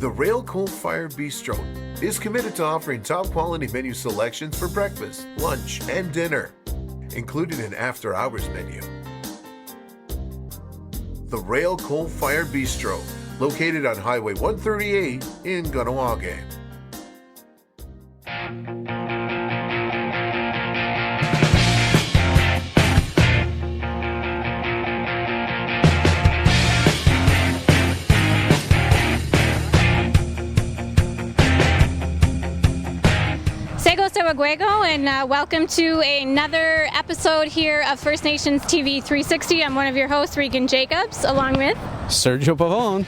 The Rail Coal-Fired Bistro is committed to offering top-quality menu selections for breakfast, lunch, and dinner, including an after-hours menu. The Rail Coal-Fired Bistro, located on Highway 138 in Kahnawake. And welcome to another episode here of First Nations TV 360. I'm one of your hosts, Regan Jacobs, along with Sergio Pavone.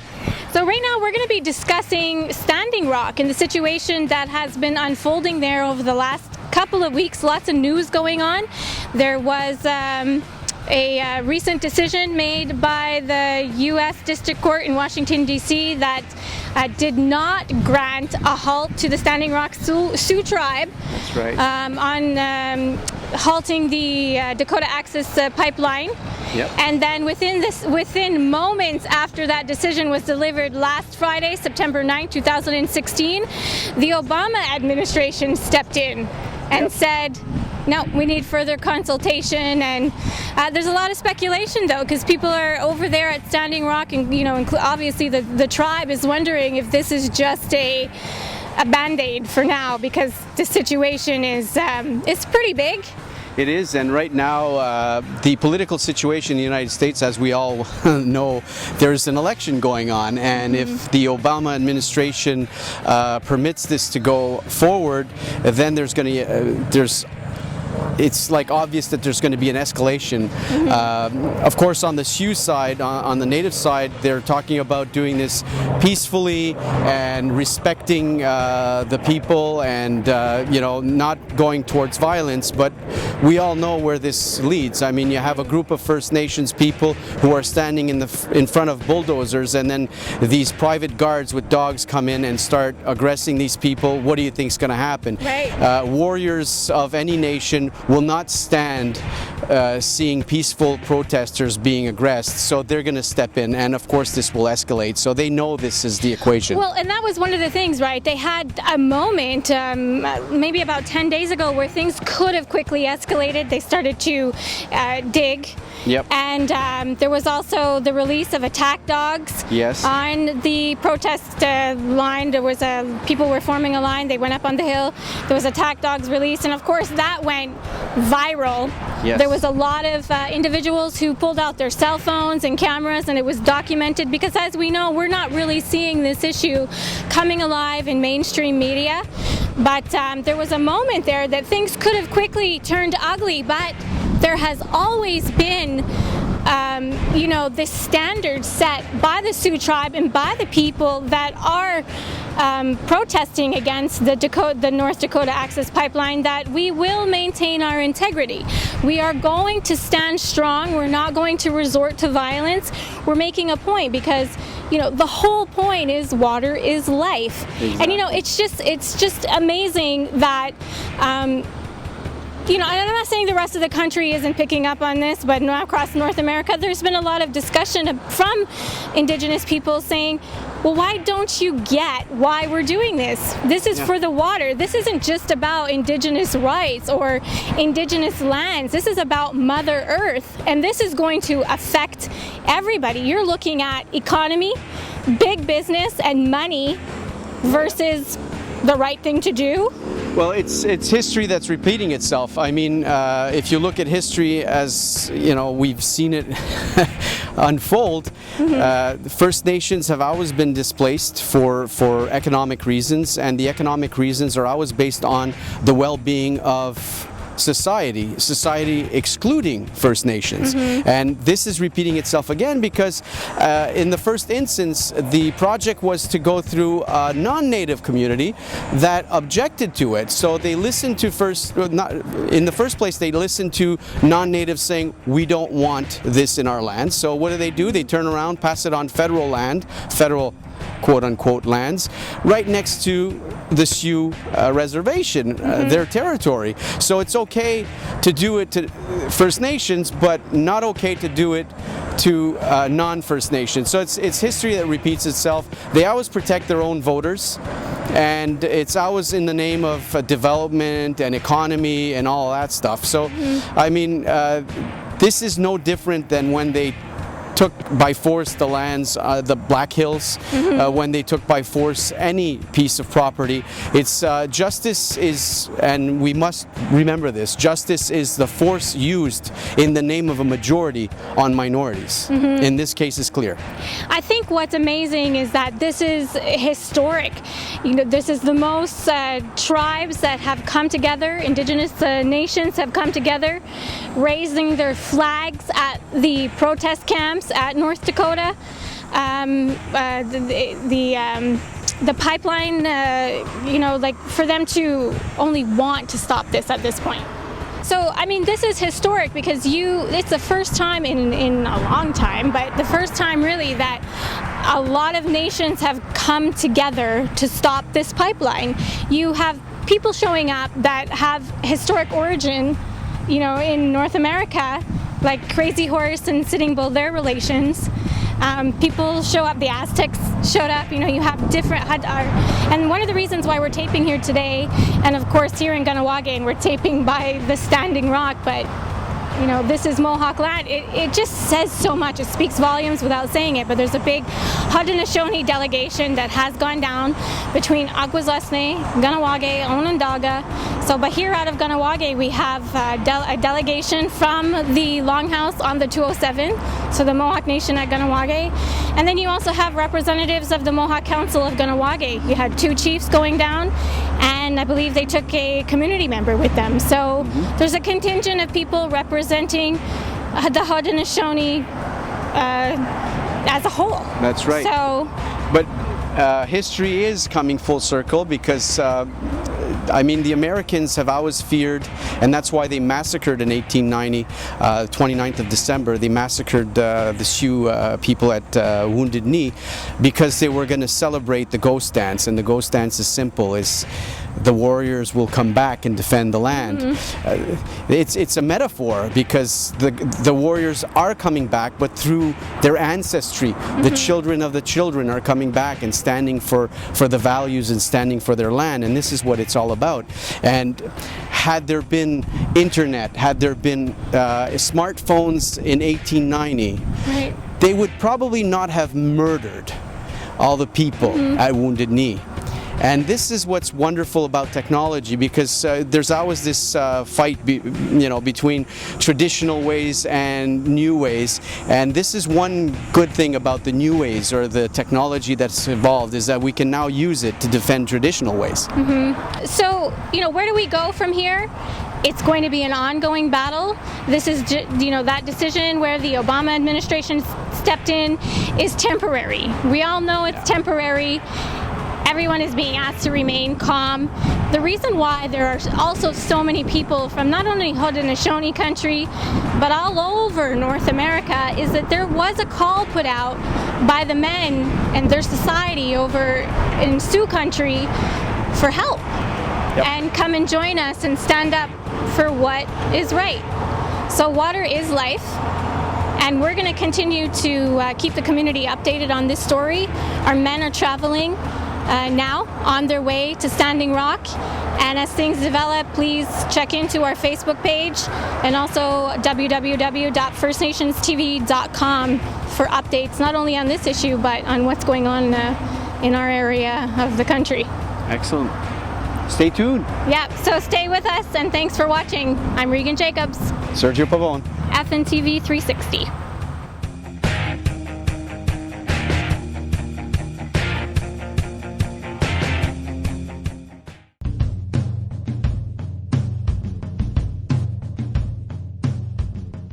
So right now we're going to be discussing Standing Rock and the situation that has been unfolding there over the last couple of weeks. Lots of news going on. There was a recent decision made by the U.S. District Court in Washington, D.C. that did not grant a halt to the Standing Rock Sioux Tribe. That's right. On halting the Dakota Access Pipeline. Yep. And then within moments after that decision was delivered last Friday, September 9, 2016, the Obama administration stepped in and said, no, we need further consultation. And there's a lot of speculation, though, because people are over there at Standing Rock, and obviously the tribe is wondering if this is just a band-aid for now, because the situation is pretty big. It is, and right now the political situation in the United States, as we all know, there's an election going on, and if the Obama administration permits this to go forward, then it's like obvious that there's going to be an escalation. Of course, on the Sioux side, on the native side, they're talking about doing this peacefully and respecting the people, and not going towards violence. But we all know where this leads. I mean, you have a group of First Nations people who are standing in front of bulldozers, and then these private guards with dogs come in and start aggressing these people. What do you think is going to happen? Right. Warriors of any nation will not stand seeing peaceful protesters being aggressed, so they're going to step in, and of course this will escalate, so they know this is the equation. Well, and that was one of the things, right? They had a moment maybe about 10 days ago where things could have quickly escalated. They started to dig. Yep. And there was also the release of attack dogs. Yes. On the protest line. There was people were forming a line. They went up on the hill. There was attack dogs released, and of course that went viral. Yes. There was a lot of individuals who pulled out their cell phones and cameras, and it was documented, because as we know, we're not really seeing this issue coming alive in mainstream media. But there was a moment there that things could have quickly turned ugly, but there has always been this standard set by the Sioux tribe and by the people that are protesting against the North Dakota Access Pipeline, that we will maintain our integrity. We are going to stand strong. We're not going to resort to violence. We're making a point, because the whole point is water is life. Exactly. And it's just amazing that and I'm not saying the rest of the country isn't picking up on this, but across North America, there's been a lot of discussion from Indigenous people saying, well, why don't you get why we're doing this? This is for the water. This isn't just about Indigenous rights or Indigenous lands. This is about Mother Earth, and this is going to affect everybody. You're looking at economy, big business, and money versus the right thing to do. Well, it's history that's repeating itself. I mean, if you look at history, as we've seen it unfold, First Nations have always been displaced for economic reasons, and the economic reasons are always based on the well-being of society excluding First Nations. And this is repeating itself again, because in the first instance the project was to go through a non-native community that objected to it, so they listened to in the first place they listened to non-natives saying, we don't want this in our land. So what do? They turn around, pass it on federal land, federal quote-unquote lands, right next to the Sioux reservation, their territory. So it's okay to do it to First Nations, but not okay to do it to non-First Nations. So it's history that repeats itself. They always protect their own voters, and it's always in the name of development and economy and all that stuff. So, I mean, this is no different than when they took by force the lands, the Black Hills, when they took by force any piece of property. It's justice is, and we must remember this, justice is the force used in the name of a majority on minorities. In this case, is clear. I think what's amazing is that this is historic. You know, this is the most tribes that have come together, indigenous nations have come together, raising their flags at the protest camps at North Dakota. The pipeline, you know, like for them to only want to stop this at this point. So, I mean, this is historic because it's the first time in a long time, but the first time really that a lot of nations have come together to stop this pipeline. You have people showing up that have historic origin, you know, in North America, like Crazy Horse and Sitting Bull, their relations. People show up, the Aztecs showed up, you know, you have different, and one of the reasons why we're taping here today, and of course here in Kahnawake, we're taping by the Standing Rock, but you know, this is Mohawk land. It just says so much. It speaks volumes without saying it, but there's a big Haudenosaunee delegation that has gone down between Akwesasne, Kahnawake, Onondaga. So, but here out of Kahnawake, we have a delegation from the Longhouse on the 207, so the Mohawk Nation at Kahnawake. And then you also have representatives of the Mohawk Council of Kahnawake. You had 2 chiefs going down, and I believe they took a community member with them. So there's a contingent of people representing the Haudenosaunee as a whole. That's right. So, but history is coming full circle because I mean, the Americans have always feared, and that's why they massacred in 1890, 29th of December, they massacred the Sioux people at Wounded Knee because they were going to celebrate the ghost dance, and the ghost dance is simple, is the warriors will come back and defend the land. It's a metaphor because the warriors are coming back, but through their ancestry, the children of the children are coming back and standing for the values and standing for their land, and this is what it's all about. And had there been internet, had there been smartphones in 1890, they would probably not have murdered all the people at Wounded Knee. And this is what's wonderful about technology, because there's always this fight between traditional ways and new ways, and this is one good thing about the new ways, or the technology that's evolved, is that we can now use it to defend traditional ways. So, you know, where do we go from here? It's going to be an ongoing battle. This is, you know, that decision where the Obama administration stepped in is temporary. We all know it's temporary. Everyone is being asked to remain calm. The reason why there are also so many people from not only Haudenosaunee country, but all over North America, is that there was a call put out by the men and their society over in Sioux country for help. And come and join us and stand up for what is right. So water is life. And we're going to continue to keep the community updated on this story. Our men are traveling now on their way to Standing Rock, and as things develop, please check into our Facebook page and also www.firstnationstv.com for updates, not only on this issue but on what's going on in our area of the country. Excellent. Stay tuned. Yeah, so stay with us, and thanks for watching. I'm Regan Jacobs. Sergio Pavone. Fntv 360.